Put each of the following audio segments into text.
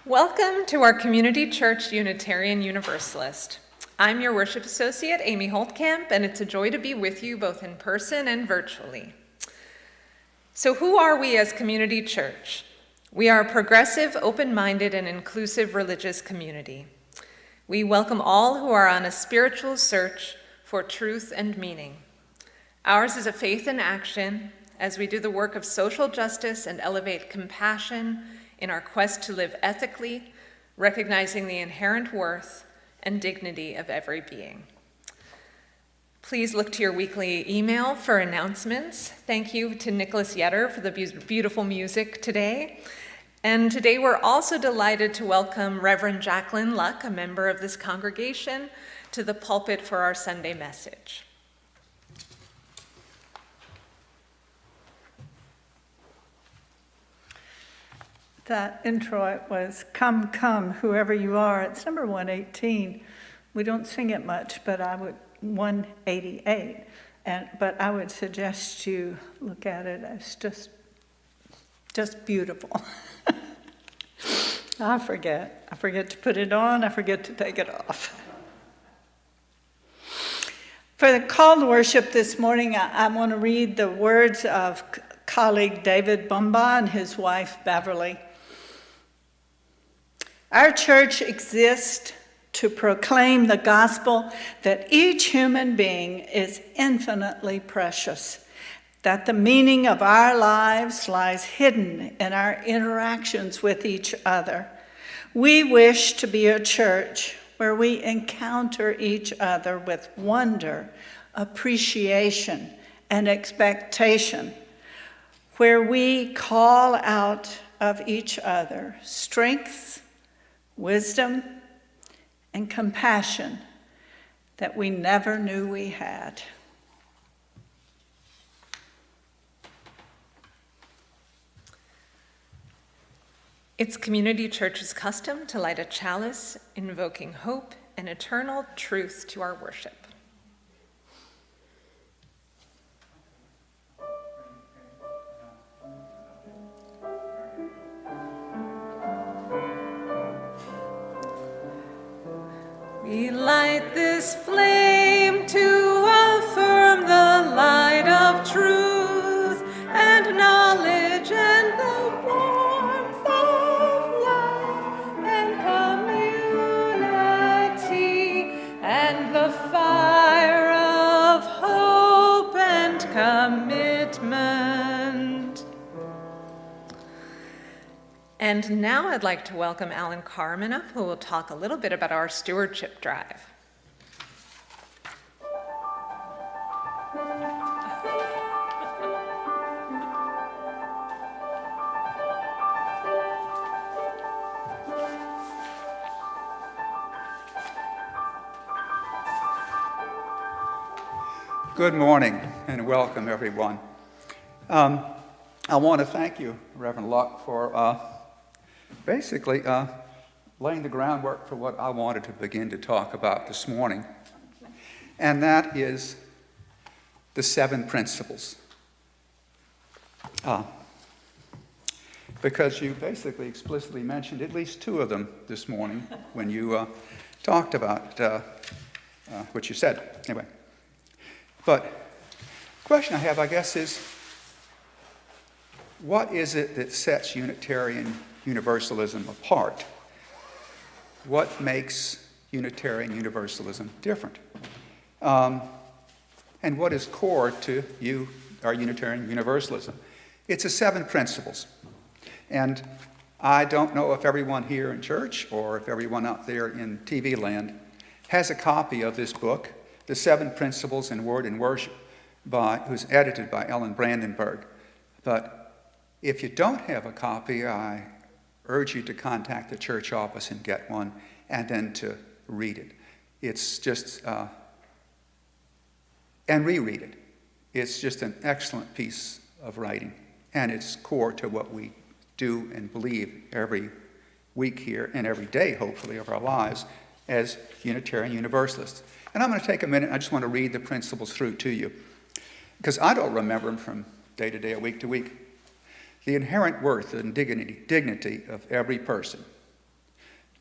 Welcome to our Community Church Unitarian Universalist. I'm your worship associate, Amy Holtkamp, and it's a joy to be with you both in person and virtually. So who are we as Community Church? We are a progressive, open-minded, and inclusive religious community. We welcome all who are on a spiritual search for truth and meaning. Ours is a faith in action as we do the work of social justice and elevate compassion in our quest to live ethically, recognizing the inherent worth and dignity of every being. Please look to your weekly email for announcements. Thank you to Nicholas Yetter for the beautiful music today. And today we're also delighted to welcome Reverend Jacqueline Luck, a member of this congregation, to the pulpit for our Sunday message. That intro, it was "Come, Come, Whoever You Are." It's number 118. We don't sing it much, but 188. But I would suggest you look at it as just beautiful. I forget to put it on. I forget to take it off. For the call to worship this morning, I want to read the words of colleague David Bumba and his wife Beverly. Our church exists to proclaim the gospel that each human being is infinitely precious, that the meaning of our lives lies hidden in our interactions with each other. We wish to be a church where we encounter each other with wonder, appreciation, and expectation, where we call out of each other strengths, wisdom, and compassion that we never knew we had. It's Community Church's custom to light a chalice, invoking hope and eternal truth to our worship. We light this flame to affirm the light of truth and knowledge and the warmth of love and community and the fire of hope and commitment. And now I'd like to welcome Alan Carman up, who will talk a little bit about our stewardship drive. Good morning and welcome, everyone. I want to thank you, Reverend Luck, for basically laying the groundwork for what I wanted to begin to talk about this morning, and that is the 7 principles. Because you basically explicitly mentioned at least 2 of them this morning when you talked about what you said. Anyway, but the question I have, I guess, is what is it that sets Unitarian Universalism apart? What makes Unitarian Universalism different? And what is core to our Unitarian Universalism? It's the 7 principles. And I don't know if everyone here in church or if everyone out there in TV land has a copy of this book, The 7 Principles in Word and Worship, who's edited by Ellen Brandenburg. But if you don't have a copy, I urge you to contact the church office and get one, and then to read it. It's just, and reread it. It's just an excellent piece of writing, and it's core to what we do and believe every week here and every day, hopefully, of our lives as Unitarian Universalists. And I'm going to take a minute, I just want to read the principles through to you, because I don't remember them from day to day or week to week. The inherent worth and dignity of every person.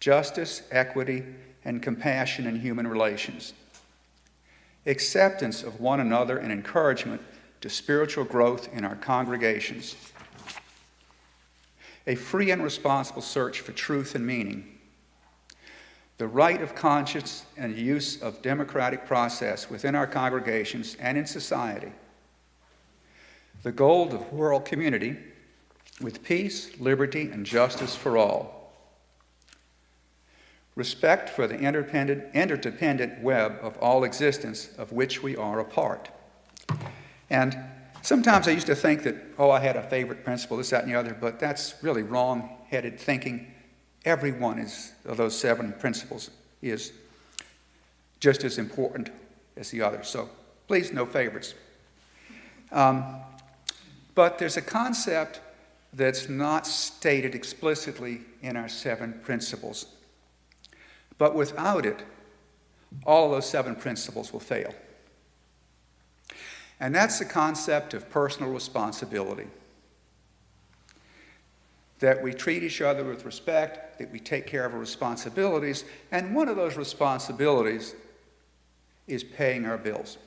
justice, equity, and compassion in human relations, acceptance of one another and encouragement to spiritual growth in our congregations, a free and responsible search for truth and meaning, the right of conscience and use of democratic process within our congregations and in society, the goal of world community with peace, liberty, and justice for all, respect for the interdependent web of all existence of which we are a part. And sometimes I used to think that, I had a favorite principle, this, that, and the other, but that's really wrong-headed thinking. Every one of those 7 principles is just as important as the other. So please, no favorites. But there's a concept that's not stated explicitly in our 7 principles. But without it, all of those 7 principles will fail. And that's the concept of personal responsibility. That we treat each other with respect, that we take care of our responsibilities, and one of those responsibilities is paying our bills.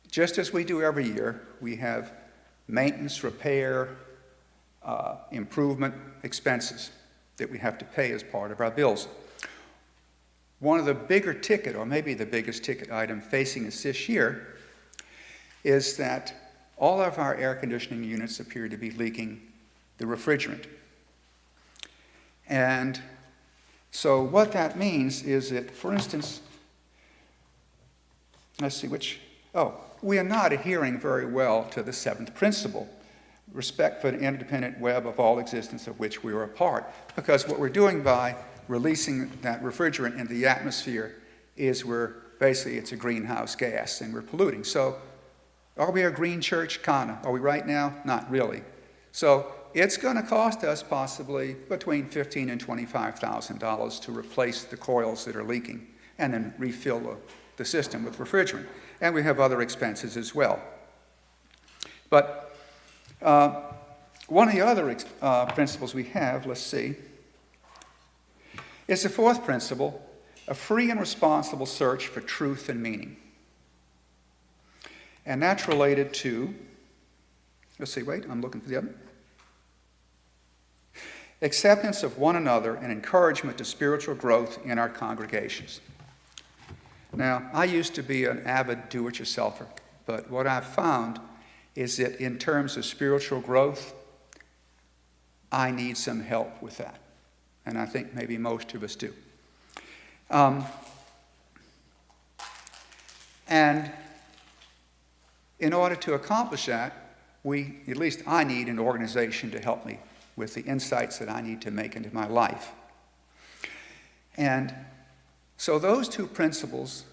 Just as we do every year, we have maintenance, repair, improvement expenses that we have to pay as part of our bills. One of the bigger ticket, or maybe the biggest ticket item facing us this year, is that all of our air conditioning units appear to be leaking the refrigerant. And so what that means is that, for instance, we are not adhering very well to the 7th principle, respect for the interdependent web of all existence of which we are a part. Because what we're doing by releasing that refrigerant into the atmosphere is it's a greenhouse gas and we're polluting. So are we a green church? Kinda. Are we right now? Not really. So it's going to cost us possibly between $15,000 and $25,000 to replace the coils that are leaking and then refill the system with refrigerant. And we have other expenses as well. But one of the other principles we have, let's see, is the 4th principle, a free and responsible search for truth and meaning. And that's related to, I'm looking for the other. Acceptance of one another and encouragement to spiritual growth in our congregations. Now, I used to be an avid do-it-yourselfer, but what I've found is that in terms of spiritual growth, I need some help with that. And I think maybe most of us do. And in order to accomplish that, at least I need an organization to help me with the insights that I need to make into my life. And so those 2 principles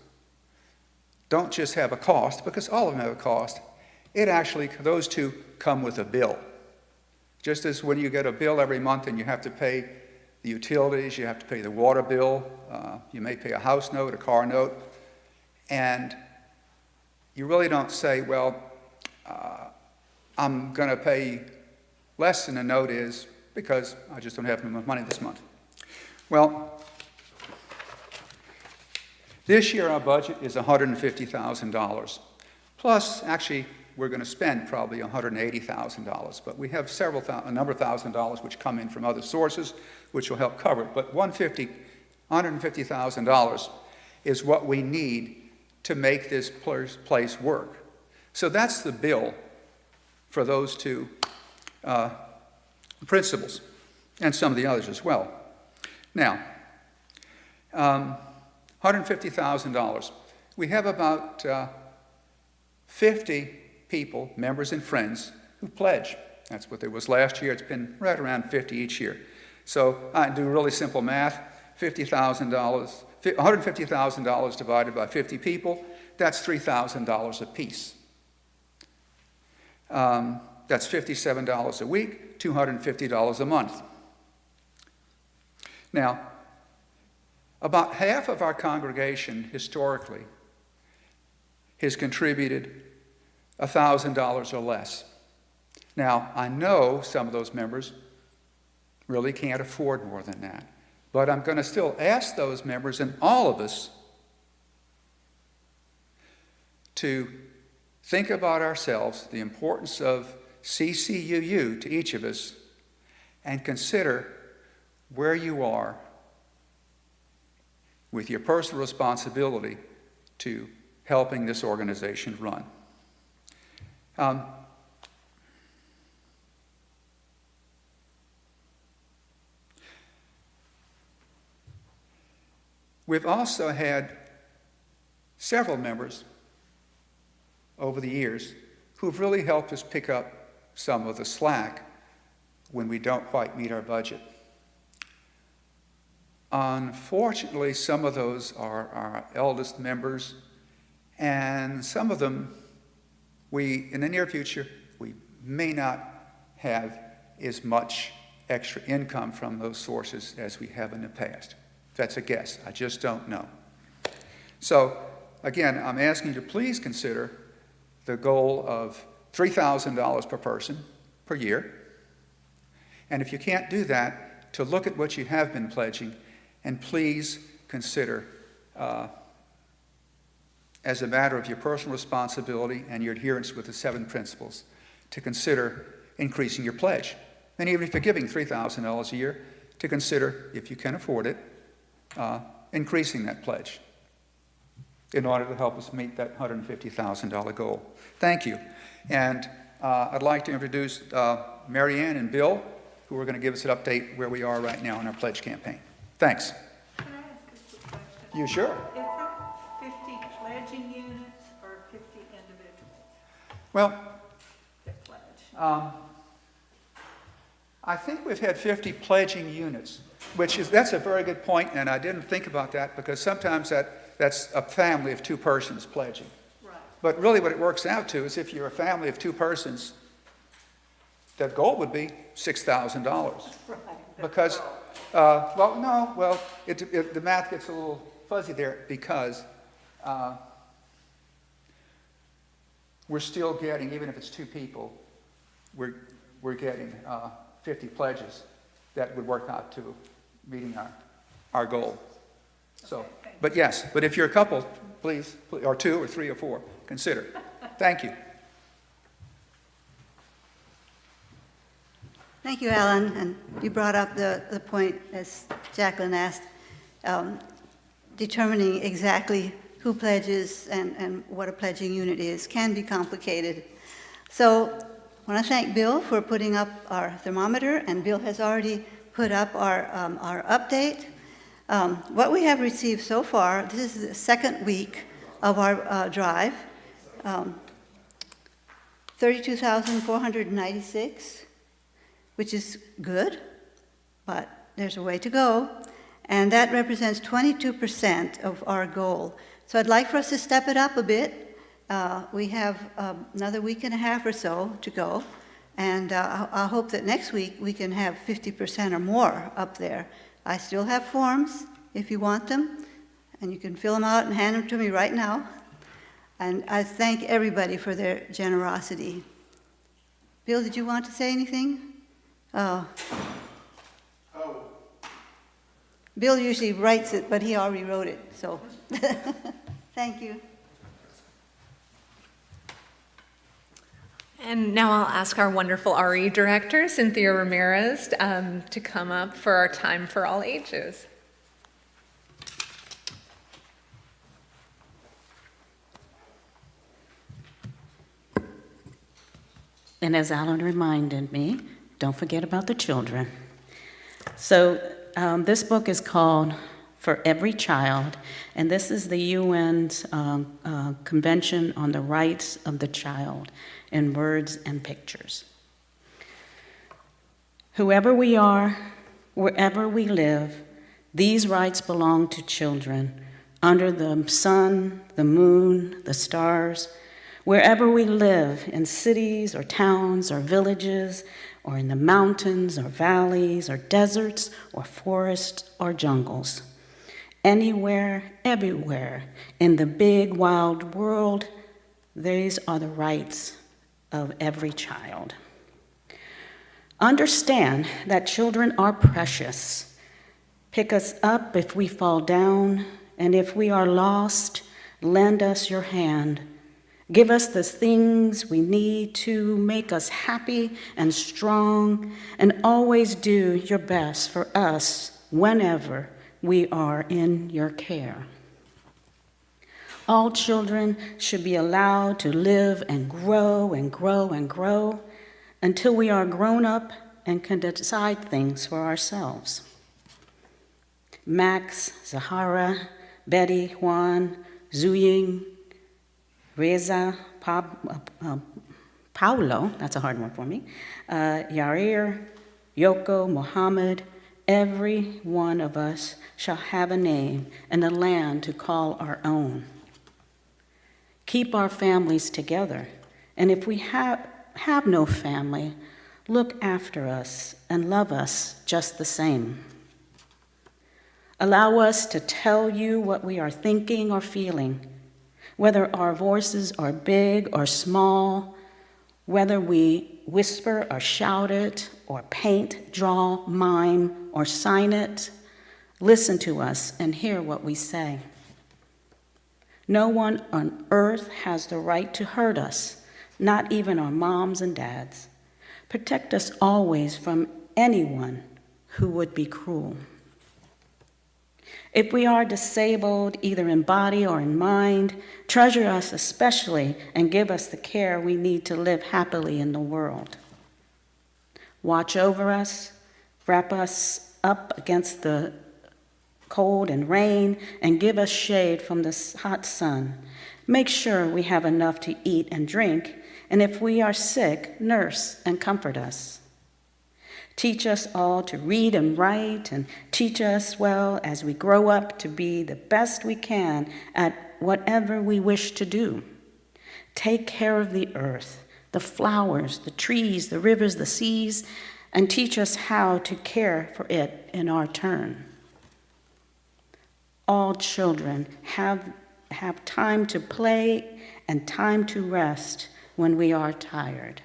don't just have a cost, because all of them have a cost. Those 2 come with a bill. Just as when you get a bill every month and you have to pay the utilities, you have to pay the water bill, you may pay a house note, a car note, and you really don't say, I'm going to pay less than the note is because I just don't have enough money this month. Well, this year our budget is $150,000. Plus, actually, we're going to spend probably $180,000, but we have a number of $1,000s which come in from other sources, which will help cover it. But $150,000 is what we need to make this place work. So that's the bill for those 2 principles, and some of the others as well. Now, $150,000. We have about 50 people, members and friends, who pledge. That's what there was last year. It's been right around 50 each year. So I do really simple math. $150,000 divided by 50 people, that's $3,000 apiece. That's $57 a week, $250 a month. Now, about half of our congregation historically has contributed $1,000 or less. Now, I know some of those members really can't afford more than that, but I'm going to still ask those members and all of us to think about ourselves, the importance of CCUU to each of us, and consider where you are with your personal responsibility to helping this organization run. We've also had several members over the years who've really helped us pick up some of the slack when we don't quite meet our budget. Unfortunately, some of those are our eldest members, and some of them in the near future, we may not have as much extra income from those sources as we have in the past. That's a guess. I just don't know. So, again, I'm asking you to please consider the goal of $3,000 per person per year. And if you can't do that, to look at what you have been pledging, and please consider, as a matter of your personal responsibility and your adherence with the 7 principles, to consider increasing your pledge. And even if you're giving $3,000 a year, to consider, if you can afford it, increasing that pledge in order to help us meet that $150,000 goal. Thank you. And I'd like to introduce Mary Ann and Bill, who are going to give us an update where we are right now in our pledge campaign. Thanks. Can I ask a quick question? You sure? Is that 50 pledging units or 50 individuals Well, that pledge? I think we've had 50 pledging units, that's a very good point, and I didn't think about that because sometimes that's a family of 2 persons pledging. Right. But really what it works out to is if you're a family of 2 persons, the goal would be $6,000. Right. Because, the math gets a little fuzzy there because we're still getting, even if it's 2 people, we're getting 50 pledges that would work out to meeting our goal. So, but yes, but if you're a couple, please, or 2 or 3 or 4, consider. Thank you. Thank you, Alan. And you brought up the point, as Jacqueline asked, determining exactly who pledges and what a pledging unit is can be complicated. So I want to thank Bill for putting up our thermometer, and Bill has already put up our update. What we have received so far, this is the 2nd week of our drive, 32,496, which is good, but there's a way to go. And that represents 22% of our goal. So I'd like for us to step it up a bit. We have another week and a half or so to go. And I hope that next week we can have 50% or more up there. I still have forms if you want them, and you can fill them out and hand them to me right now. And I thank everybody for their generosity. Bill, did you want to say anything? Oh. Bill usually writes it, but he already wrote it, so thank you. And now I'll ask our wonderful RE director, Cynthia Ramirez, to come up for our Time for All Ages. And as Alan reminded me, don't forget about the children. So this book is called For Every Child, and this is the UN's Convention on the Rights of the Child in Words and Pictures. Whoever we are, wherever we live, these rights belong to children under the sun, the moon, the stars, wherever we live, in cities or towns or villages, or in the mountains or valleys or deserts or forests or jungles. Anywhere, everywhere, in the big wild world, these are the rights of every child. Understand that children are precious. Pick us up if we fall down, and if we are lost, lend us your hand. Give us the things we need to make us happy and strong, and always do your best for us whenever we are in your care. All children should be allowed to live and grow and grow and grow until we are grown up and can decide things for ourselves. Max, Zahara, Betty, Juan, Zuying, Reza, Paulo, that's a hard one for me, Yair, Yoko, Mohammed, every one of us shall have a name and a land to call our own. Keep our families together, and if we have no family, look after us and love us just the same. Allow us to tell you what we are thinking or feeling, whether our voices are big or small, whether we whisper or shout it, or paint, draw, mime, or sign it. Listen to us and hear what we say. No one on earth has the right to hurt us, not even our moms and dads. Protect us always from anyone who would be cruel. If we are disabled, either in body or in mind, treasure us especially and give us the care we need to live happily in the world. Watch over us, wrap us up against the cold and rain, and give us shade from the hot sun. Make sure we have enough to eat and drink, and if we are sick, nurse and comfort us. Teach us all to read and write, and teach us well as we grow up to be the best we can at whatever we wish to do. Take care of the earth, the flowers, the trees, the rivers, the seas, and teach us how to care for it in our turn. All children have time to play and time to rest when we are tired.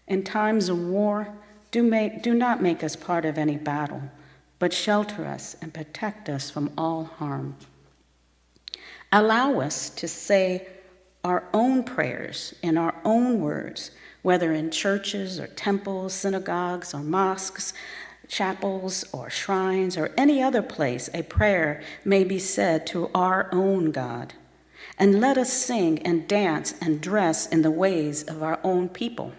In times of war, do not make us part of any battle, but shelter us and protect us from all harm. Allow us to say our own prayers in our own words, whether in churches or temples, synagogues or mosques, chapels or shrines, or any other place a prayer may be said to our own God. And let us sing and dance and dress in the ways of our own people.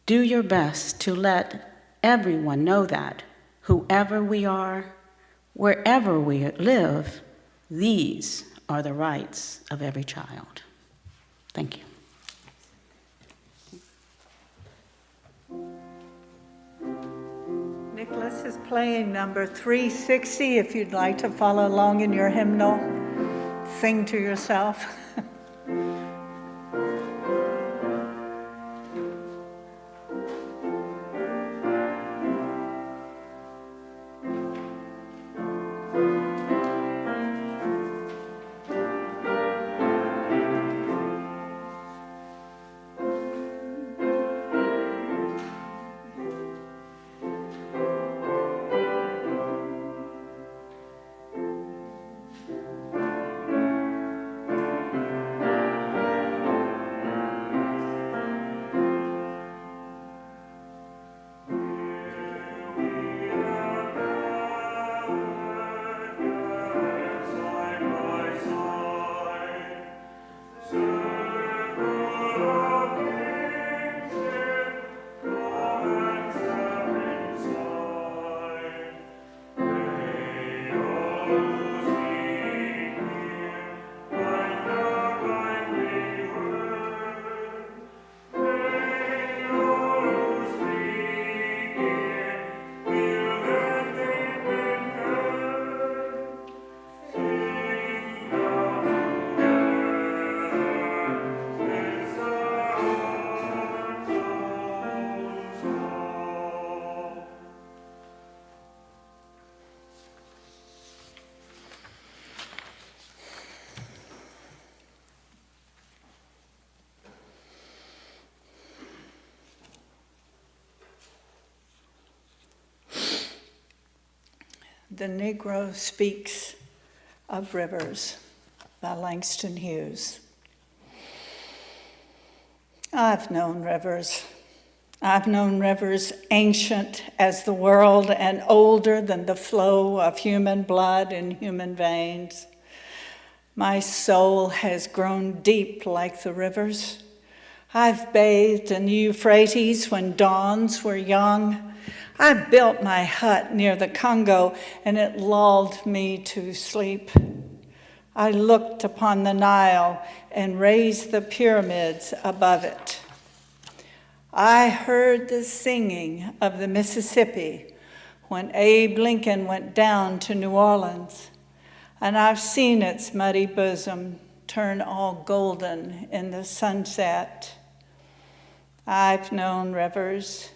Do your best to let everyone know that, whoever we are, wherever we live, these are the rights of every child. Thank you. Nicholas is playing number 360 if you'd like to follow along in your hymnal. Sing to yourself. The Negro Speaks of Rivers by Langston Hughes. I've known rivers. I've known rivers ancient as the world and older than the flow of human blood in human veins. My soul has grown deep like the rivers. I've bathed in the Euphrates when dawns were young. I built my hut near the Congo, and it lulled me to sleep. I looked upon the Nile and raised the pyramids above it. I heard the singing of the Mississippi when Abe Lincoln went down to New Orleans, and I've seen its muddy bosom turn all golden in the sunset. I've known rivers,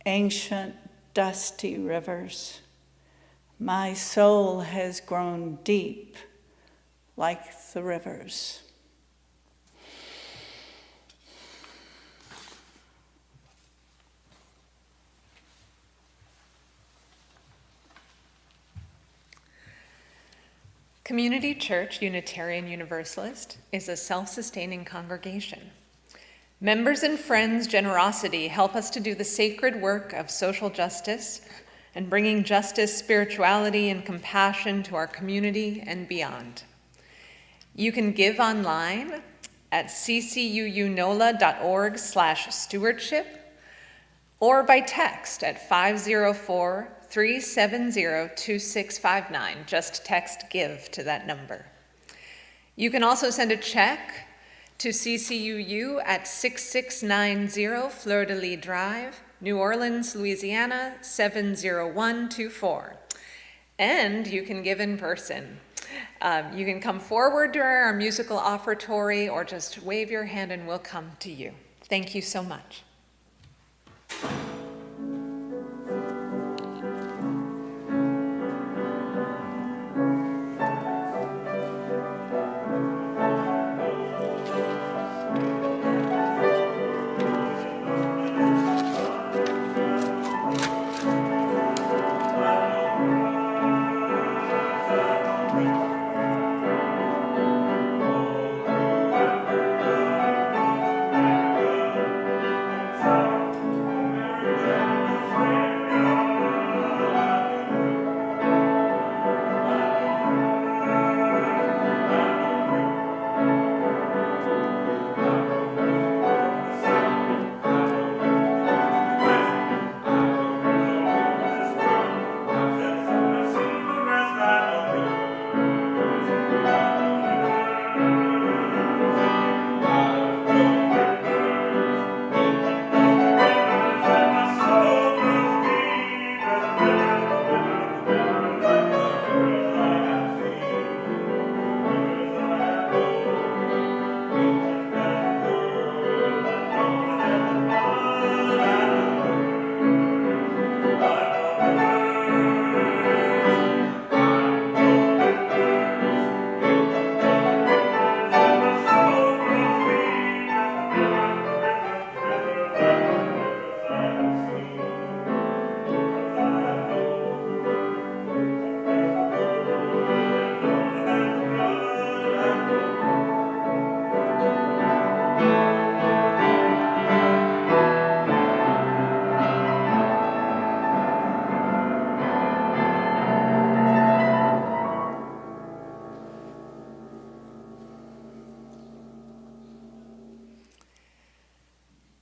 ancient, dusty rivers. My soul has grown deep like the rivers. Community Church Unitarian Universalist is a self-sustaining congregation. Members' and friends' generosity help us to do the sacred work of social justice and bringing justice, spirituality, and compassion to our community and beyond. You can give online at ccuunola.org/stewardship or by text at 504-370-2659. Just text GIVE to that number. You can also send a check to CCUU at 6690 Fleur de Lis Drive, New Orleans, Louisiana 70124. And you can give in person. You can come forward during our musical offertory or just wave your hand and we'll come to you. Thank you so much.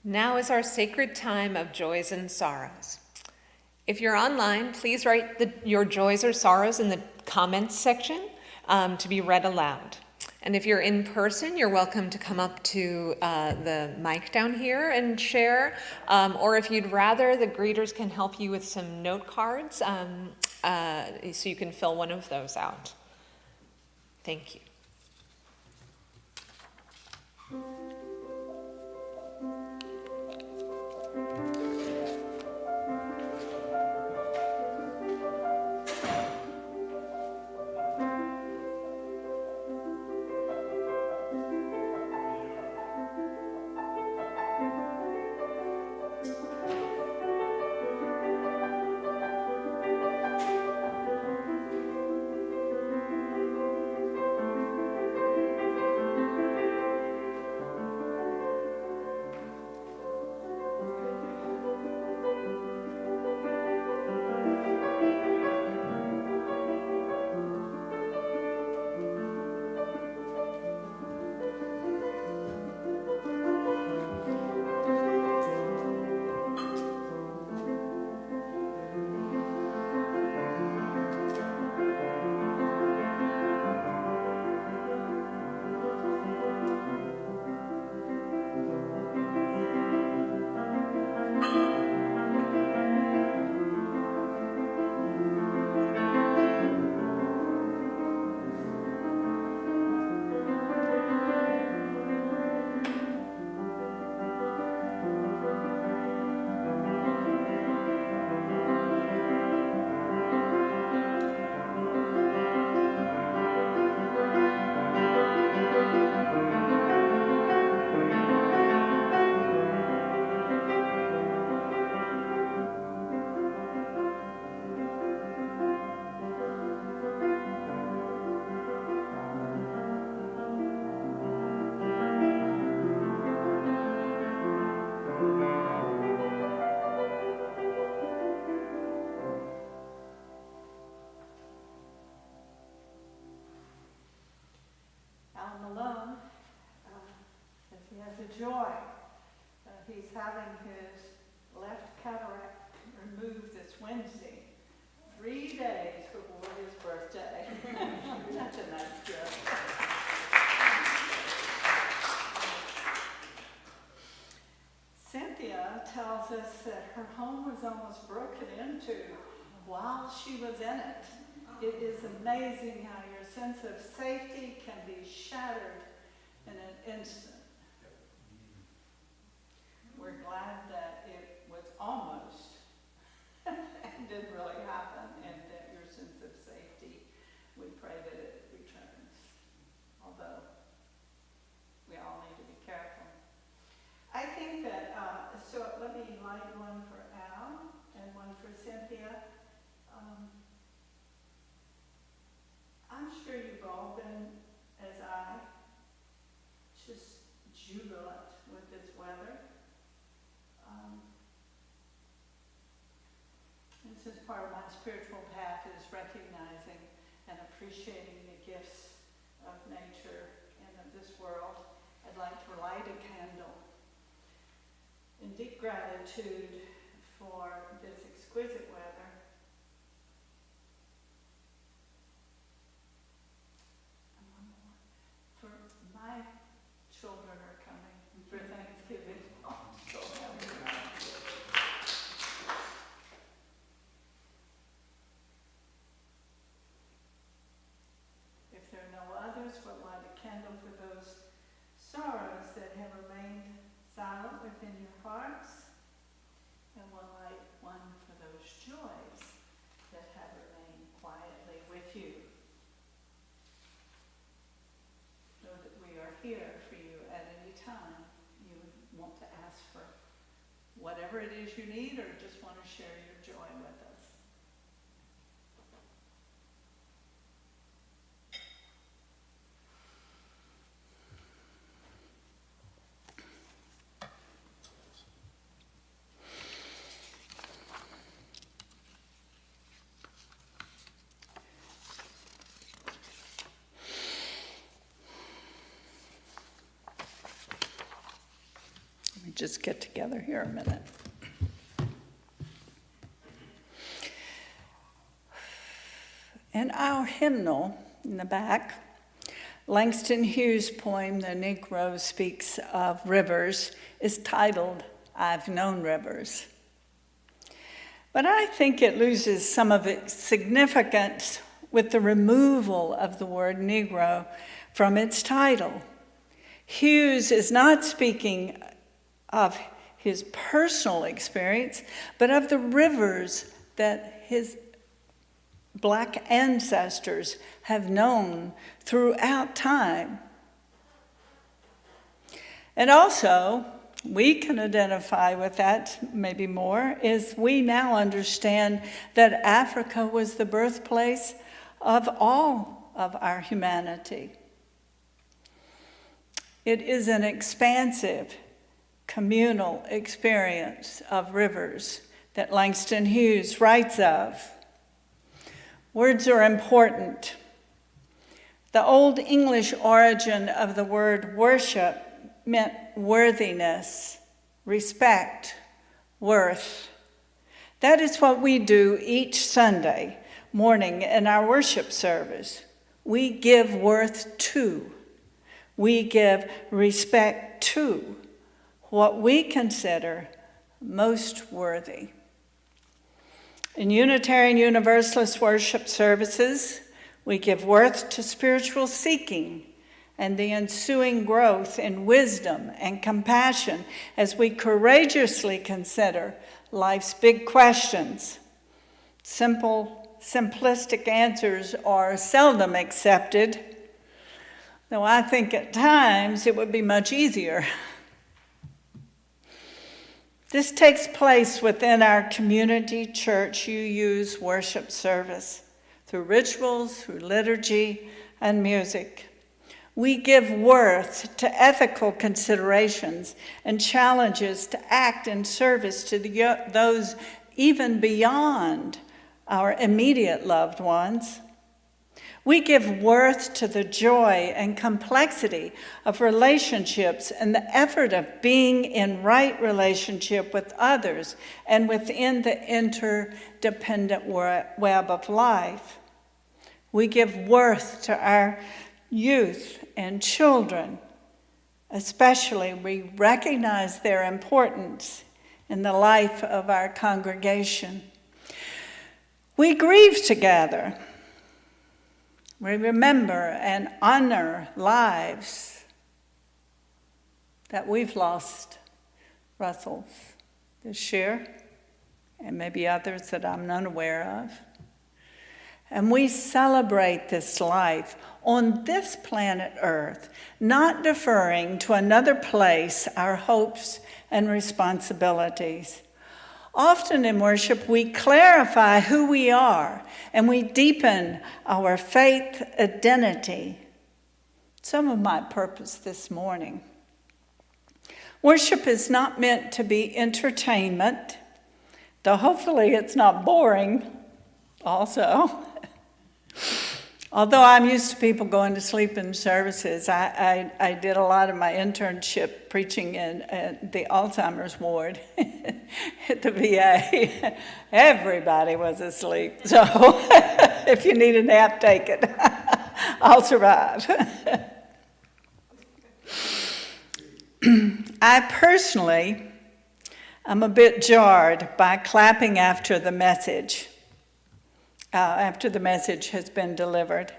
Now is our sacred time of joys and sorrows. If you're online, please write your joys or sorrows in the comments section to be read aloud. And if you're in person, you're welcome to come up to the mic down here and share. Or if you'd rather, the greeters can help you with some note cards so you can fill one of those out. Thank you. Joy. He's having his left cataract removed this Wednesday, 3 days before his birthday. That's a nice gift. Cynthia tells us that her home was almost broken into while she was in it. It is amazing how your sense of safety can be shattered in an instant. We're glad that it was almost and didn't really happen, and that your sense of safety, we pray that it returns. Although we all need to be careful. I think that, so let me light one for Al and one for Cynthia. I'm sure you've all been, as I, just jubilant with this weather. And since part of my spiritual path is recognizing and appreciating the gifts of nature and of this world, I'd like to light a candle in deep gratitude for this exquisite weather. And one more. For my children are coming for Thanksgiving. Oh, I'm so happy. If there are no others, we'll light a candle for those sorrows that have remained silent within your hearts, and we'll light one for those joys that have remained quietly with you. Know that we are here for you at any time you want to ask for whatever it is you need, or just want to share your joy with us. Let me just get together here a minute. In our hymnal in the back, Langston Hughes' poem, The Negro Speaks of Rivers, is titled, I've Known Rivers. But I think it loses some of its significance with the removal of the word Negro from its title. Hughes is not speaking of his personal experience, but of the rivers that his Black ancestors have known throughout time. And also, we can identify with that maybe more, is we now understand that Africa was the birthplace of all of our humanity. It is an expansive, communal experience of rivers that Langston Hughes writes of. Words are important. The Old English origin of the word worship meant worthiness, respect, worth. That is what we do each Sunday morning in our worship service. We give worth to, we give respect to what we consider most worthy. In Unitarian Universalist worship services, we give worth to spiritual seeking and the ensuing growth in wisdom and compassion as we courageously consider life's big questions. Simplistic answers are seldom accepted, though I think at times it would be much easier. This takes place within our Community Church UU's worship service, through rituals, through liturgy, and music. We give worth to ethical considerations and challenges to act in service to those even beyond our immediate loved ones. We give worth to the joy and complexity of relationships and the effort of being in right relationship with others and within the interdependent web of life. We give worth to our youth and children. Especially, we recognize their importance in the life of our congregation. We grieve together. We remember and honor lives that we've lost, Russell, this year, and maybe others that I'm unaware of. And we celebrate this life on this planet Earth, not deferring to another place our hopes and responsibilities. Often in worship, we clarify who we are and we deepen our faith identity. Some of my purpose this morning. Worship is not meant to be entertainment, though hopefully it's not boring also. Although I'm used to people going to sleep in services, I did a lot of my internship preaching in the Alzheimer's ward at the VA. Everybody was asleep. So if you need a nap, take it. I'll survive. I personally am a bit jarred by clapping after the message has been delivered.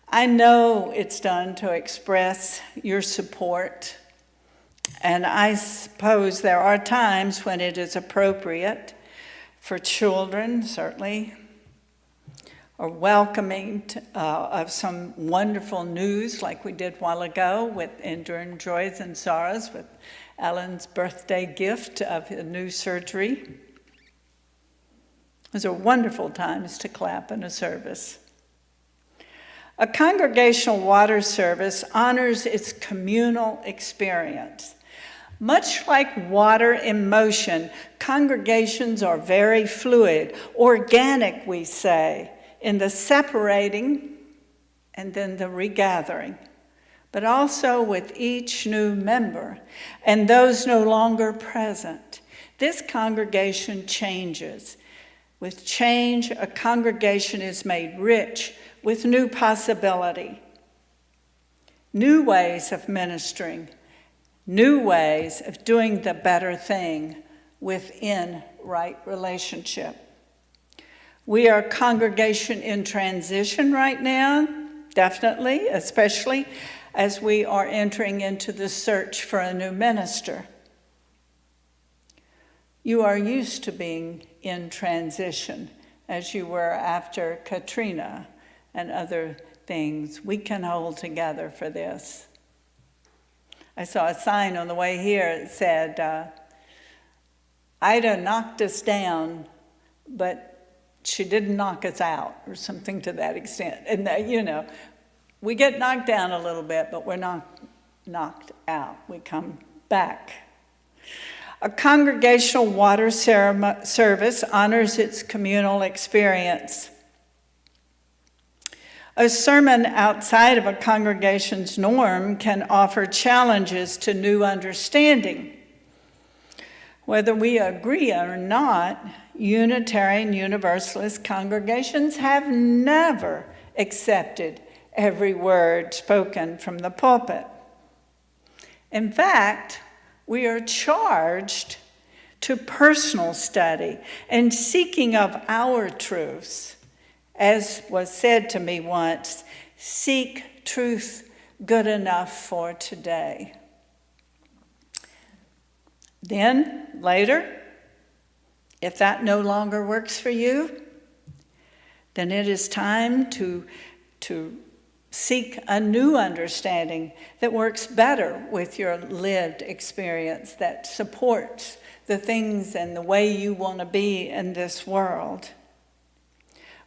I know it's done to express your support, and I suppose there are times when it is appropriate for children, certainly, or welcoming of some wonderful news like we did a while ago with Enduring Joys and Sorrows with Ellen's birthday gift of a new surgery. Those are wonderful times to clap in a service. A congregational water service honors its communal experience. Much like water in motion, congregations are very fluid, organic, we say, in the separating and then the regathering, but also with each new member and those no longer present. This congregation changes. With change, a congregation is made rich with new possibility, new ways of ministering, new ways of doing the better thing within right relationship. We are a congregation in transition right now, definitely, especially as we are entering into the search for a new minister. You are used to being in transition, as you were after Katrina and other things. We can hold together for this. I saw a sign on the way here that said, Ida knocked us down, but she didn't knock us out, or something to that extent. And we get knocked down a little bit, but we're not knocked out. We come back. A congregational water service honors its communal experience. A sermon outside of a congregation's norm can offer challenges to new understanding. Whether we agree or not, Unitarian Universalist congregations have never accepted every word spoken from the pulpit. In fact, we are charged to personal study and seeking of our truths. As was said to me once, seek truth good enough for today. Then, later, if that no longer works for you, then it is time to seek a new understanding that works better with your lived experience, that supports the things and the way you want to be in this world.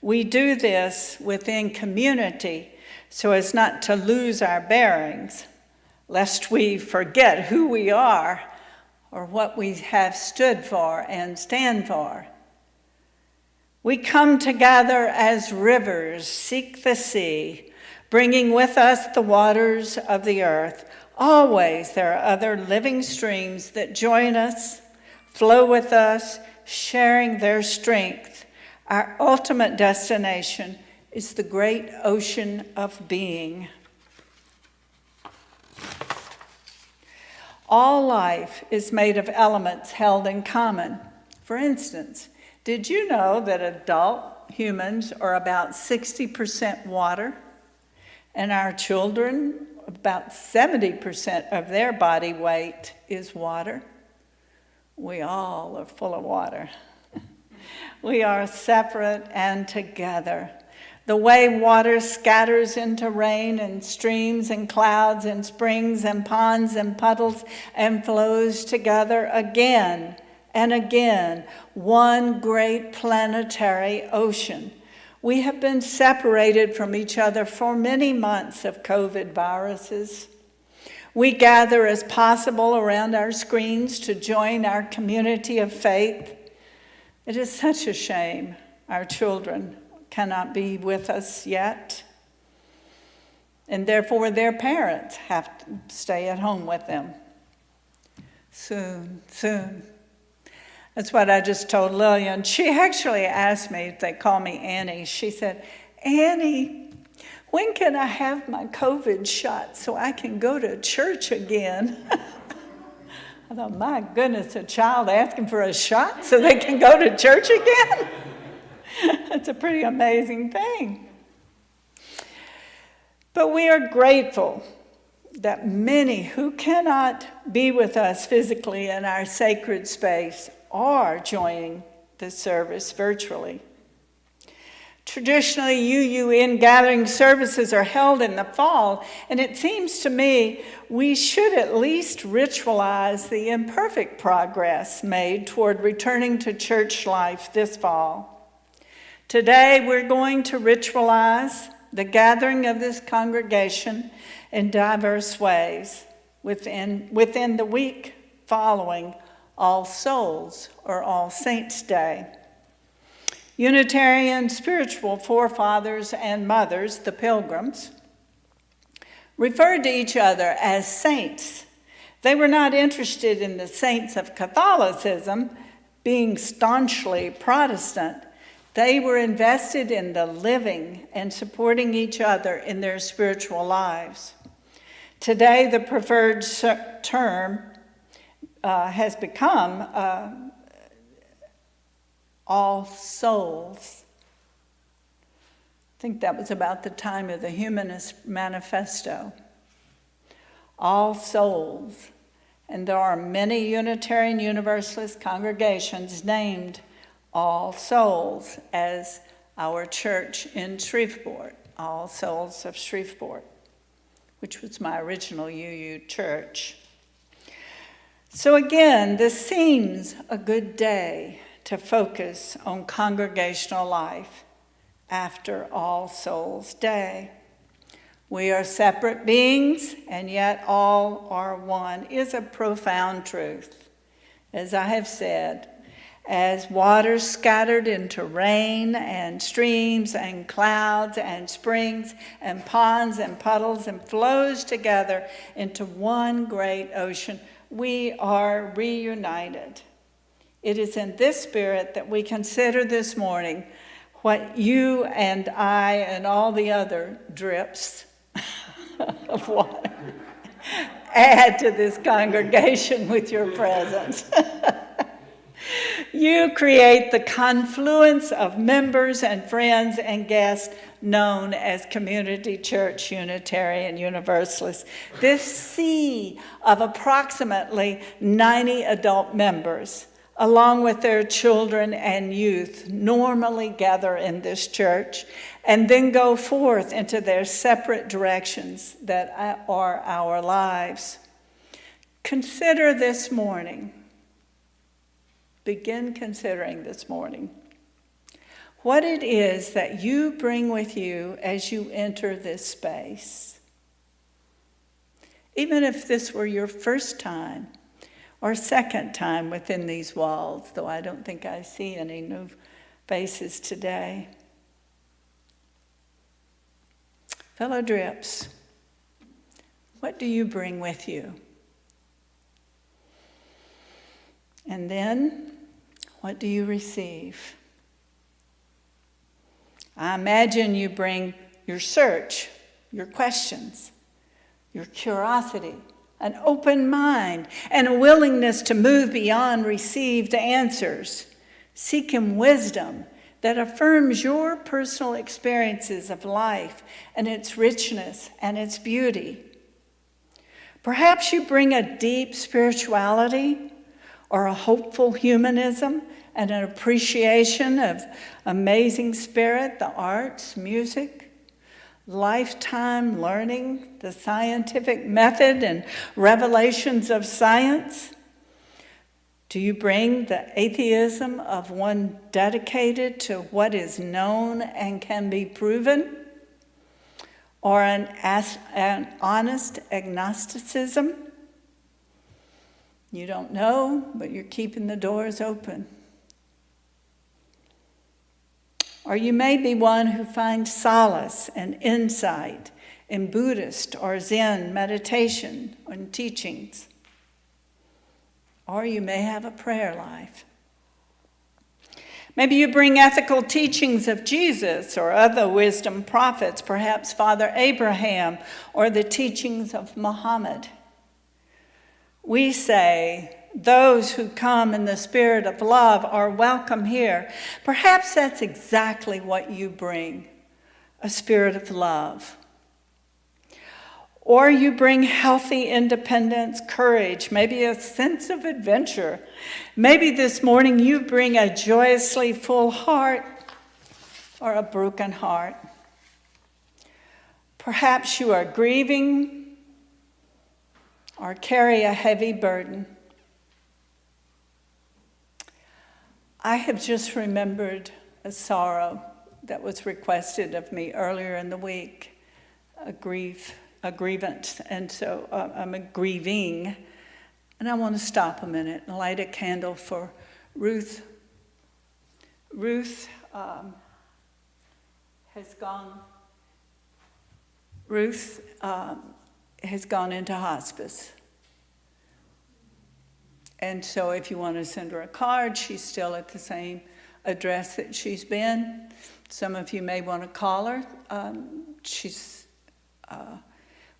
We do this within community so as not to lose our bearings, lest we forget who we are or what we have stood for and stand for. We come together as rivers seek the sea, bringing with us the waters of the earth. Always there are other living streams that join us, flow with us, sharing their strength. Our ultimate destination is the great ocean of being. All life is made of elements held in common. For instance, did you know that adult humans are about 60% water? And our children, about 70% of their body weight is water. We all are full of water. We are separate and together. The way water scatters into rain and streams and clouds and springs and ponds and puddles and flows together again and again, one great planetary ocean. We have been separated from each other for many months of COVID viruses. We gather as possible around our screens to join our community of faith. It is such a shame our children cannot be with us yet, and therefore their parents have to stay at home with them. Soon. That's what I just told Lillian. She actually asked me if they call me Annie. She said, "Annie, when can I have my COVID shot so I can go to church again?" I thought, my goodness, a child asking for a shot so they can go to church again? That's a pretty amazing thing. But we are grateful that many who cannot be with us physically in our sacred space are joining the service virtually. Traditionally, Ingathering services are held in the fall, and it seems to me we should at least ritualize the imperfect progress made toward returning to church life this fall. Today, we're going to ritualize the gathering of this congregation in diverse ways within the week following All Souls or All Saints Day. Unitarian spiritual forefathers and mothers, the Pilgrims, referred to each other as saints. They were not interested in the saints of Catholicism, being staunchly Protestant. They were invested in the living and supporting each other in their spiritual lives. Today, the preferred term has become All Souls. I think that was about the time of the Humanist Manifesto. All Souls. And there are many Unitarian Universalist congregations named All Souls, as our church in Shreveport, All Souls of Shreveport, which was my original UU church. So again, this seems a good day to focus on congregational life after All Souls Day. We are separate beings, and yet all are one is a profound truth. As I have said, as water scattered into rain and streams and clouds and springs and ponds and puddles and flows together into one great ocean, we are reunited. It is in this spirit that we consider this morning what you and I and all the other drips of water add to this congregation with your presence. You create the confluence of members and friends and guests known as Community Church Unitarian Universalist. This sea of approximately 90 adult members, along with their children and youth, normally gather in this church and then go forth into their separate directions that are our lives. Consider this morning. Begin considering this morning what it is that you bring with you as you enter this space. Even if this were your first time or second time within these walls, though I don't think I see any new faces today. Fellow Drips, what do you bring with you? And then, what do you receive? I imagine you bring your search, your questions, your curiosity, an open mind, and a willingness to move beyond received answers, seeking wisdom that affirms your personal experiences of life and its richness and its beauty. Perhaps you bring a deep spirituality or a hopeful humanism and an appreciation of amazing spirit, the arts, music, lifetime learning, the scientific method and revelations of science. Do you bring the atheism of one dedicated to what is known and can be proven? Or an honest agnosticism? You don't know, but you're keeping the doors open. Or you may be one who finds solace and insight in Buddhist or Zen meditation and teachings. Or you may have a prayer life. Maybe you bring ethical teachings of Jesus or other wisdom prophets, perhaps Father Abraham or the teachings of Muhammad. We say those who come in the spirit of love are welcome here. Perhaps that's exactly what you bring, a spirit of love. Or you bring healthy independence, courage, maybe a sense of adventure. Maybe this morning you bring a joyously full heart or a broken heart. Perhaps you are grieving or carry a heavy burden. I have just remembered a sorrow that was requested of me earlier in the week, a grievance, and so I'm grieving, and I want to stop a minute and light a candle for Ruth. Ruth has gone into hospice. And so if you want to send her a card, she's still at the same address that she's been. Some of you may want to call her.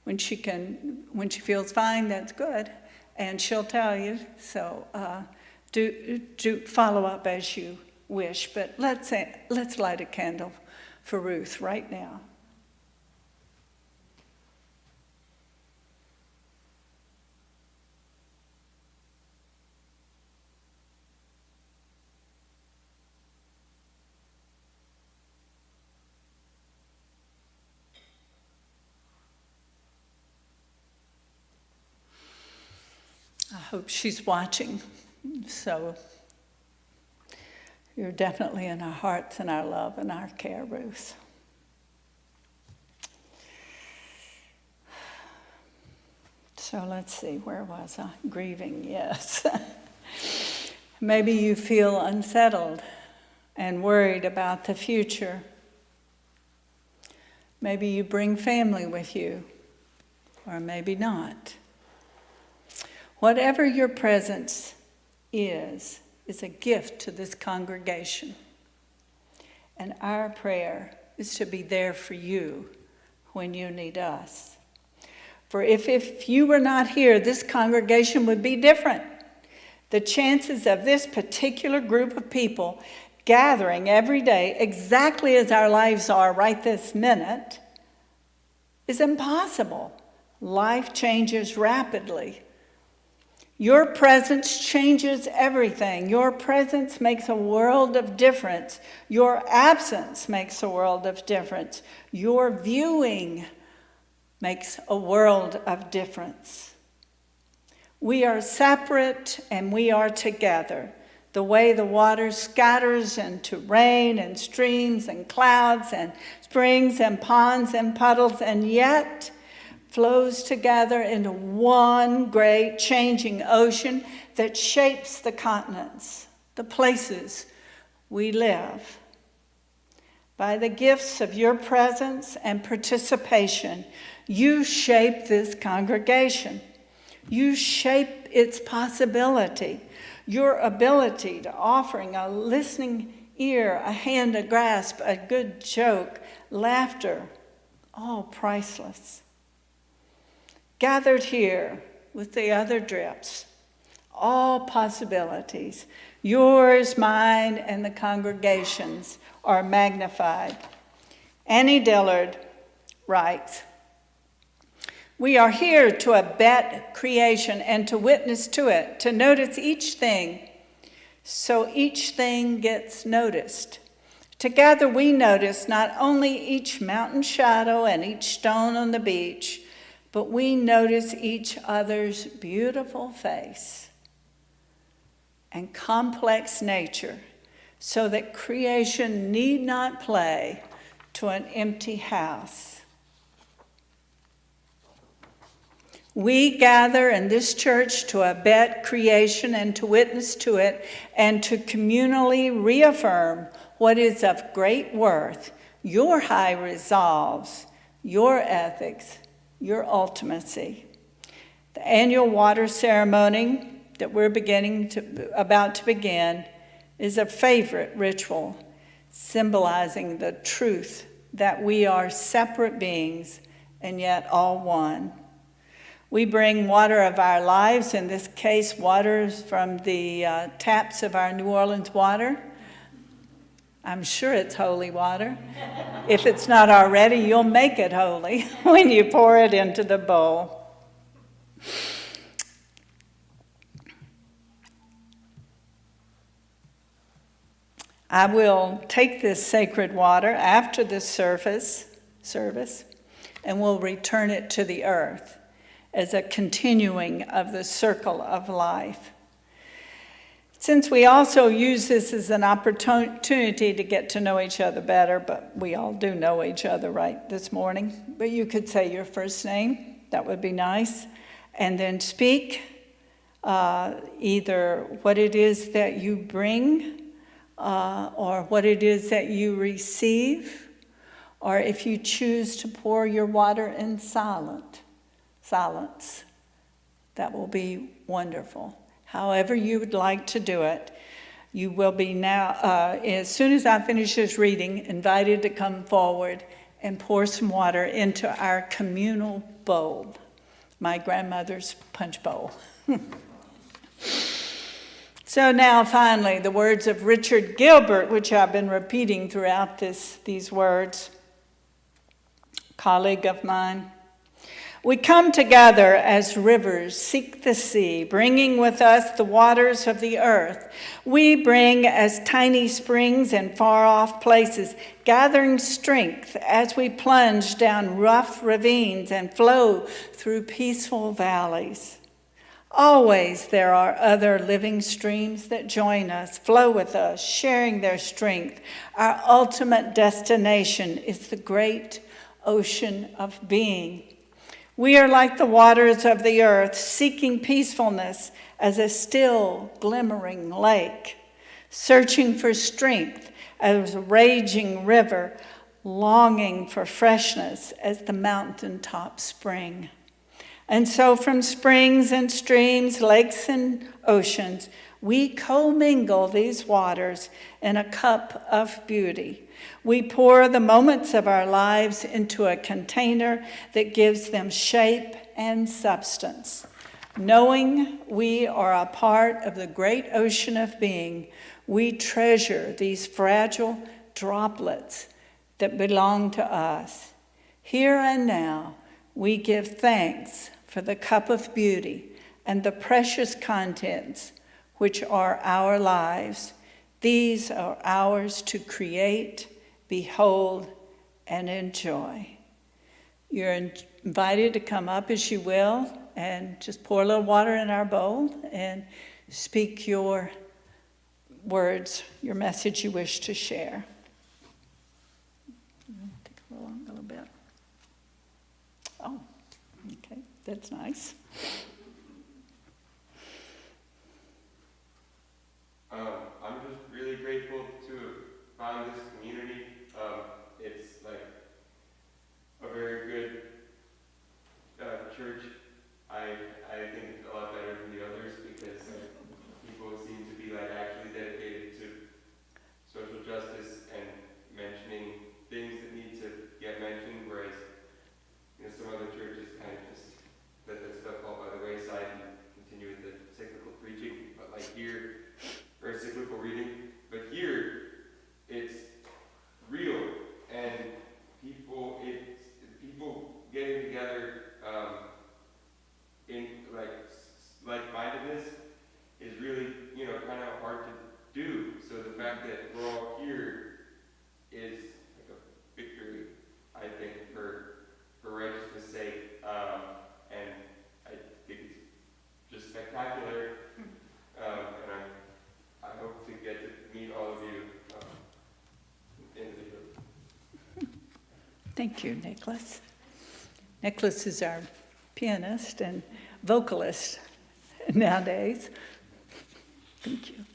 When she feels fine, that's good. And she'll tell you. So do follow up as you wish. But let's light a candle for Ruth right now. I hope she's watching, so you're definitely in our hearts and our love and our care, Ruth. So let's see, where was I? Grieving, yes. Maybe you feel unsettled and worried about the future. Maybe you bring family with you, or maybe not. Whatever your presence is a gift to this congregation. And our prayer is to be there for you when you need us. For if you were not here, this congregation would be different. The chances of this particular group of people gathering every day exactly as our lives are right this minute is impossible. Life changes rapidly. Your presence changes everything. Your presence makes a world of difference. Your absence makes a world of difference. Your viewing makes a world of difference. We are separate and we are together. The way the water scatters into rain and streams and clouds and springs and ponds and puddles, and yet flows together into one great changing ocean that shapes the continents, the places we live. By the gifts of your presence and participation, you shape this congregation. You shape its possibility, your ability to offering a listening ear, a hand to grasp, a good joke, laughter, all priceless. Gathered here with the other drips, all possibilities, yours, mine, and the congregation's, are magnified. Annie Dillard writes, "We are here to abet creation and to witness to it, to notice each thing, so each thing gets noticed. Together we notice not only each mountain shadow and each stone on the beach, but we notice each other's beautiful face and complex nature, so that creation need not play to an empty house. We gather in this church to abet creation and to witness to it and to communally reaffirm what is of great worth, your high resolves, your ethics, your ultimacy. The annual water ceremony that we're about to begin is a favorite ritual, symbolizing the truth that we are separate beings and yet all one. We bring water of our lives, in this case, water from the taps of our New Orleans water. I'm sure it's holy water. If it's not already, you'll make it holy when you pour it into the bowl. I will take this sacred water after the service and will return it to the earth as a continuing of the circle of life. Since we also use this as an opportunity to get to know each other better, but we all do know each other right this morning, but you could say your first name, that would be nice, and then speak either what it is that you bring or what it is that you receive, or if you choose to pour your water in silence, that will be wonderful. However you would like to do it, you will be now, as soon as I finish this reading, invited to come forward and pour some water into our communal bowl, my grandmother's punch bowl. So now, finally, the words of Richard Gilbert, which I've been repeating throughout these words, colleague of mine. We come together as rivers seek the sea, bringing with us the waters of the earth. We bring as tiny springs in far-off places, gathering strength as we plunge down rough ravines and flow through peaceful valleys. Always there are other living streams that join us, flow with us, sharing their strength. Our ultimate destination is the great ocean of being. We are like the waters of the earth, seeking peacefulness as a still, glimmering lake, searching for strength as a raging river, longing for freshness as the mountaintop spring. And so from springs and streams, lakes and oceans, we commingle these waters in a cup of beauty. We pour the moments of our lives into a container that gives them shape and substance. Knowing we are a part of the great ocean of being, we treasure these fragile droplets that belong to us. Here and now, we give thanks for the cup of beauty and the precious contents which are our lives. These are ours to create, behold, and enjoy. You're invited to come up as you will and just pour a little water in our bowl and speak your words, your message you wish to share. Take a little bit. Oh, okay, that's nice. I'm just really grateful to Thank you, Nicholas. Nicholas is our pianist and vocalist nowadays. Thank you.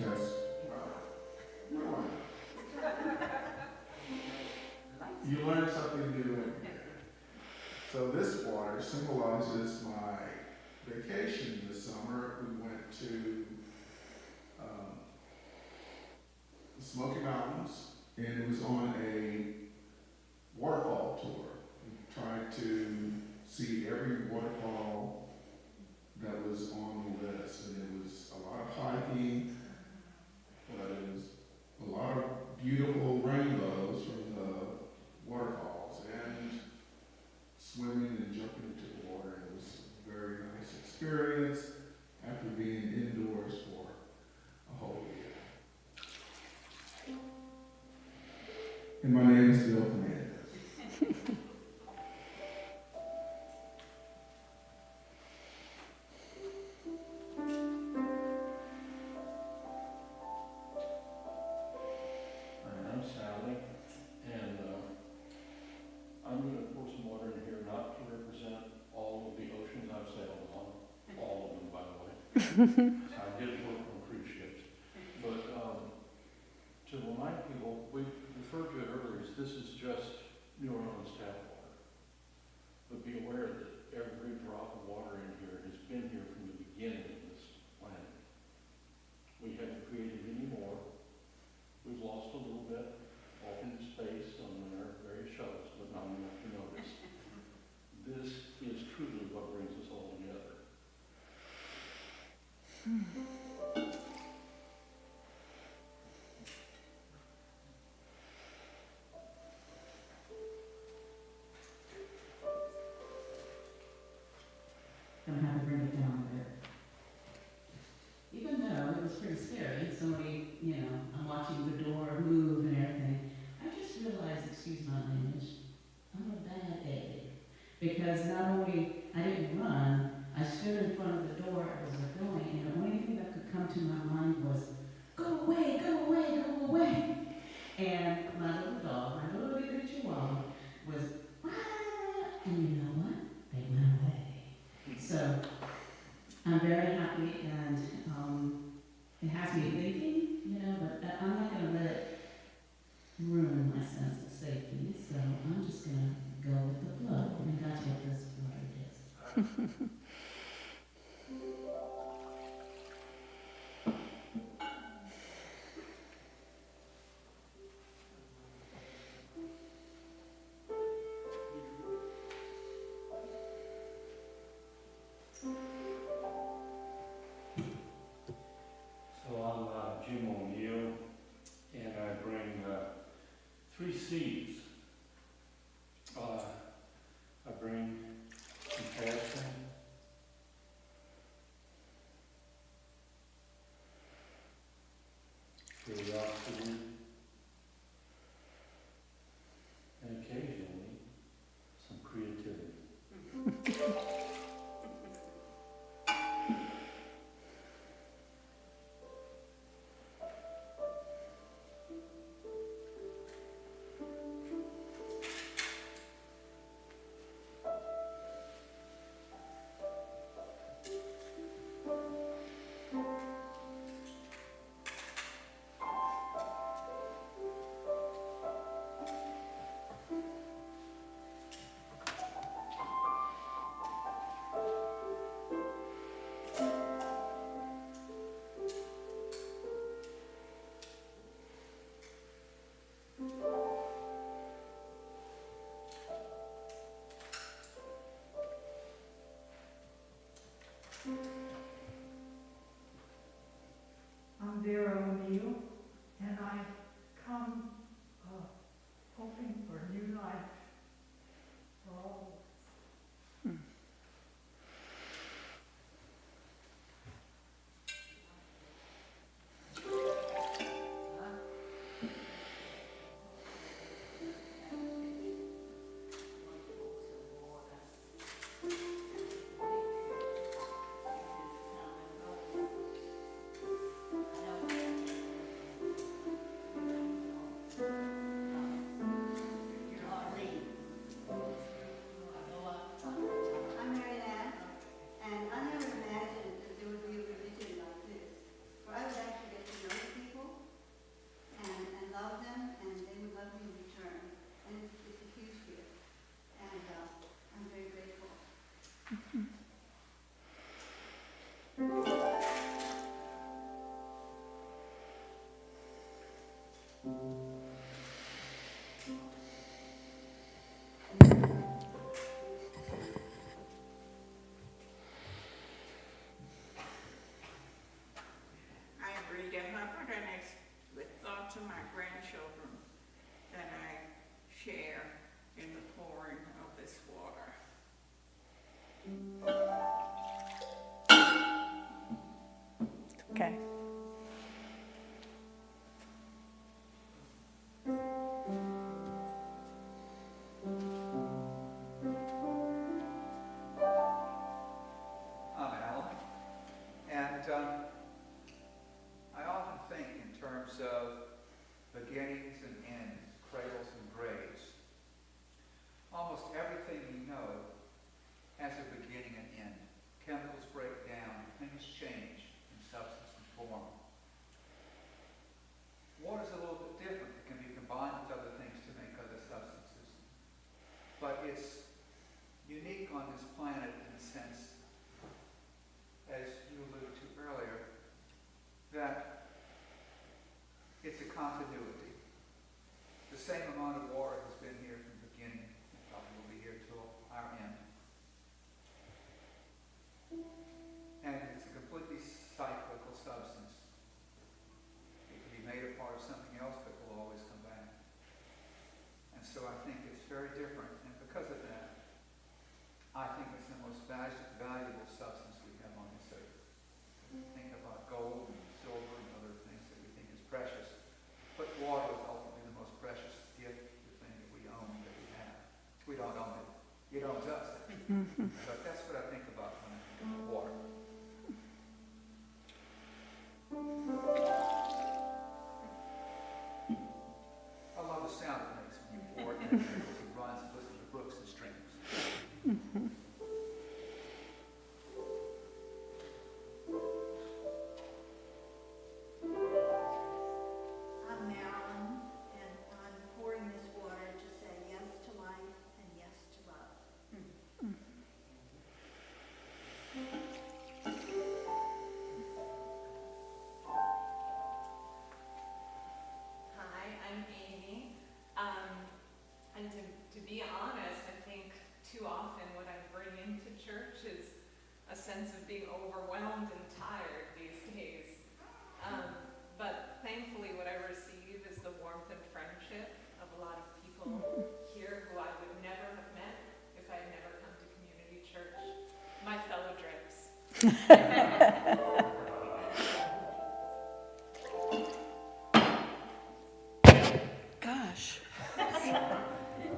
Yes. You learn something new in here. So this water symbolizes my vacation this summer. We went to the Smoky Mountains, and it was on a waterfall tour. We tried to see every waterfall that was on the list, and it was a lot of hiking, but it was a lot of beautiful rainbows from the waterfalls and swimming and jumping into the water. It was a very nice experience after being indoors for a whole year. And my name is Bill Fernandez. I'm Sally, and I'm going to pour some water in here, not to represent all of the oceans I've sailed on, all of them, by the way. I did work on cruise ships, but to remind people, we referred to it earlier as this is just New Orleans tap water, but be aware that every drop of water in here has been here from the beginning of this planet. We haven't created any more. We've lost a little bit off into space on our various shuttles, but not enough to notice. This is truly what brings us all together. Gonna have to bring it down a bit. Even though it was pretty scary, somebody, I'm watching the door move and everything, I just realized, excuse my language, I'm a bad egg. Because not only I didn't run, I stood in front of the door as I was going, and the only thing that could come to my mind was, go away, go away, go away. And my little dog, my little bitty chihuahua, was, ah, and you know what? They went away. So I'm very happy, and it has me thinking, but I'm not going to let it ruin my sense of safety. So I'm just going to go with the flow, and that's what this water is. So I'm Jim O'Neill, and I bring 3 C's. I bring compassion, curiosity, I'm Vera O'Neill, and I come hoping for new life for all of us. I'm Mary Ann, and I never imagined that there would be a religion like this, where I would actually get to know people and love them, and they would love me in return. And it's a huge gift, and I'm very grateful. I am Rita Hubbard, and it's with thoughts of my grandchildren that I share in the pouring of this water. Okay. I'm Alan, and I often think in terms of beginnings and ends, cradles and graves. Almost everything we know has a beginning and end. Chemicals break down, things change in substance and form. Water's a little bit different. It can be combined with other things to make other substances. But it's unique on this planet in the sense, as you alluded to earlier, that it's a continuity. The same amount of water has been here from the beginning, and probably will be here till our end. And it's a completely cyclical substance. It can be made a part of something else, but will always come back. And so I think it's very different, and because of that, I think it's the most valuable substance we have on this earth. Think about gold and silver and other things that we think is precious, but water is ultimately the most precious gift, the thing that we own, that we have. We don't own it. It owns us. But that's what I think about when I think about water. I love the sound it makes when you pour it, and it runs and listens to brooks and streams. I'm Marilyn, and I'm pouring this water to say yes to life and yes to love. Hi, I'm Amy. And to be honest, I think too often what I bring into church is a sense of being overwhelmed and tired these days. But thankfully what I receive is the warmth and friendship of a lot of people here who I would never have met if I had never come to Community Church. My fellow drips. Gosh.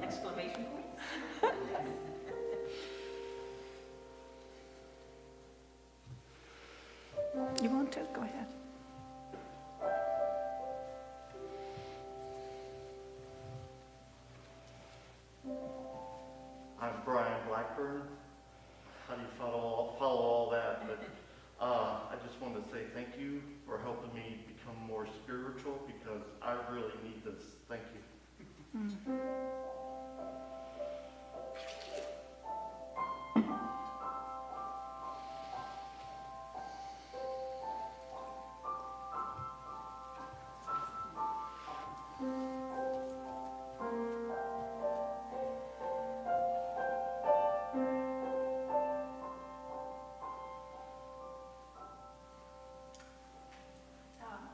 Exclamation points. You want to? Go ahead. I'm Brian Blackburn. How do you follow all that? But I just want to say thank you for helping me become more spiritual, because I really need this. Thank you.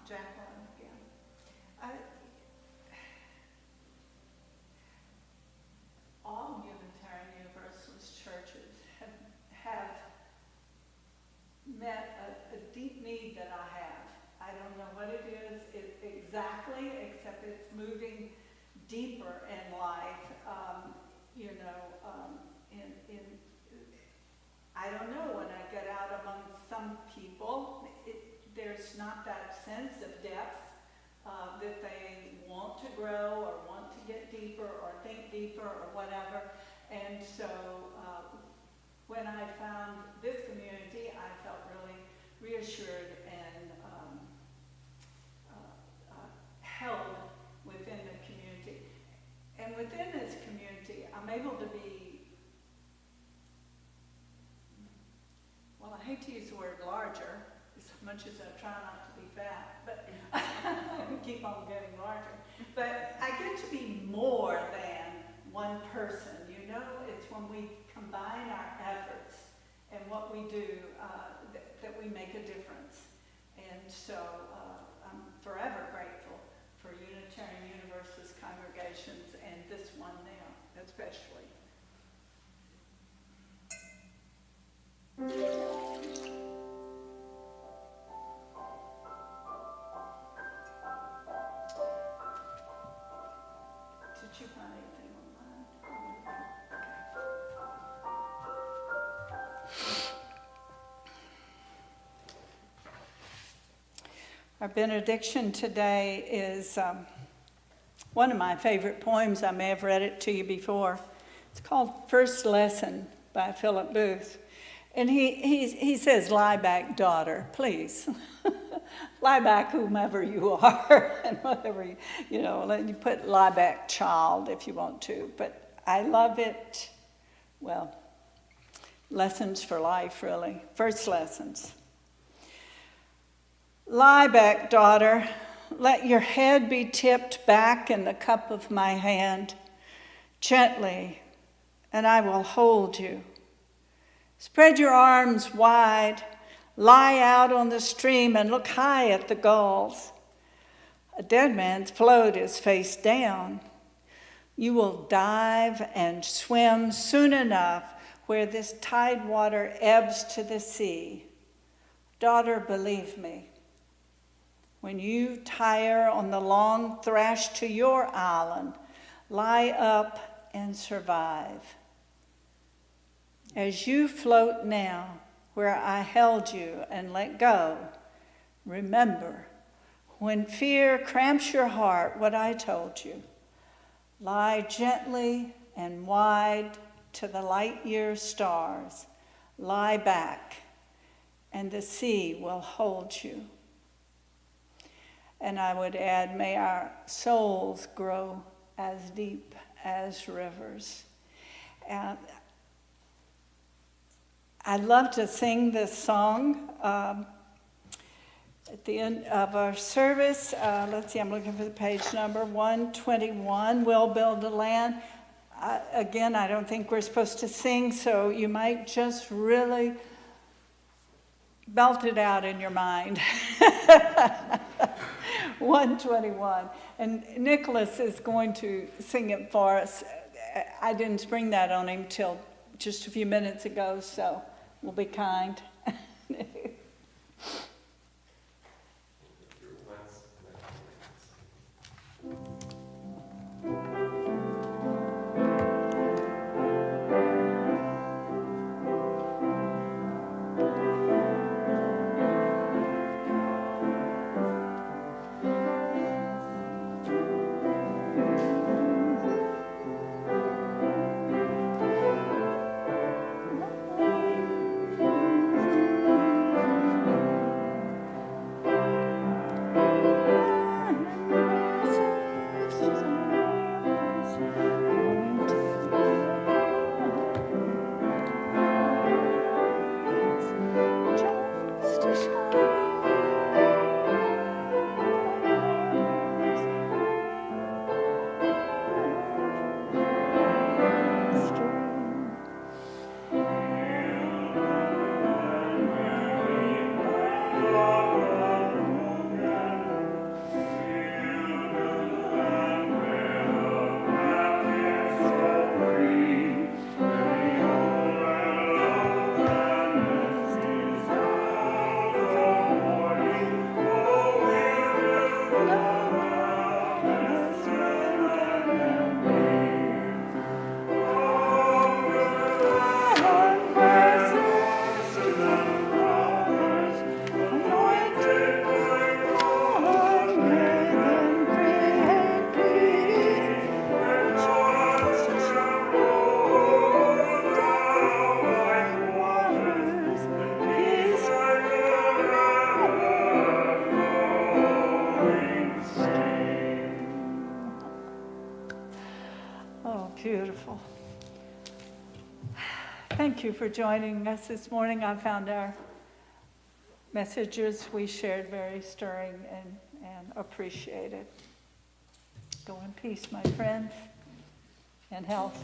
Jacqueline again. All Unitarian Universalist churches have met a deep need that I have. I don't know what it is exactly, except it's moving deeper in life. I don't know, when I get out among some people, there's not that sense of depth that they want to grow or want to get deeper or think deeper or whatever. And so when I found this community, I felt really reassured and held within the community. And within this community, I'm able to be, well, I hate to use the word larger, as much as I try not to be fat, but keep on getting larger. But I get to be more than one person, you know? It's when we combine our efforts and what we do that we make a difference. And so I'm forever grateful for Unitarian Universalist congregations, and this one now, especially. Did you find anything online? Our benediction today is one of my favorite poems. I may have read it to you before. It's called First Lesson by Philip Booth. And he says, "Lie back, daughter, please." Lie back, whomever you are, and whatever you put lie back, child, if you want to. But I love it. Well, lessons for life, really. First lessons. Lie back, daughter. Let your head be tipped back in the cup of my hand, gently, and I will hold you. Spread your arms wide. Lie out on the stream and look high at the gulls. A dead man's float is face down. You will dive and swim soon enough where this tide water ebbs to the sea. Daughter, believe me, when you tire on the long thrash to your island, lie up and survive. As you float now, where I held you and let go, remember, when fear cramps your heart, what I told you. Lie gently and wide to the light year stars. Lie back, and the sea will hold you. And I would add, may our souls grow as deep as rivers. I love to sing this song at the end of our service. Let's see, I'm looking for the page number, 121, We'll Build a Land. Again, I don't think we're supposed to sing, so you might just really belt it out in your mind. 121. And Nicholas is going to sing it for us. I didn't spring that on him till just a few minutes ago, so we'll be kind. Oh, beautiful. Thank you for joining us this morning. I found our messages we shared very stirring and appreciated. Go in peace, my friends, and health.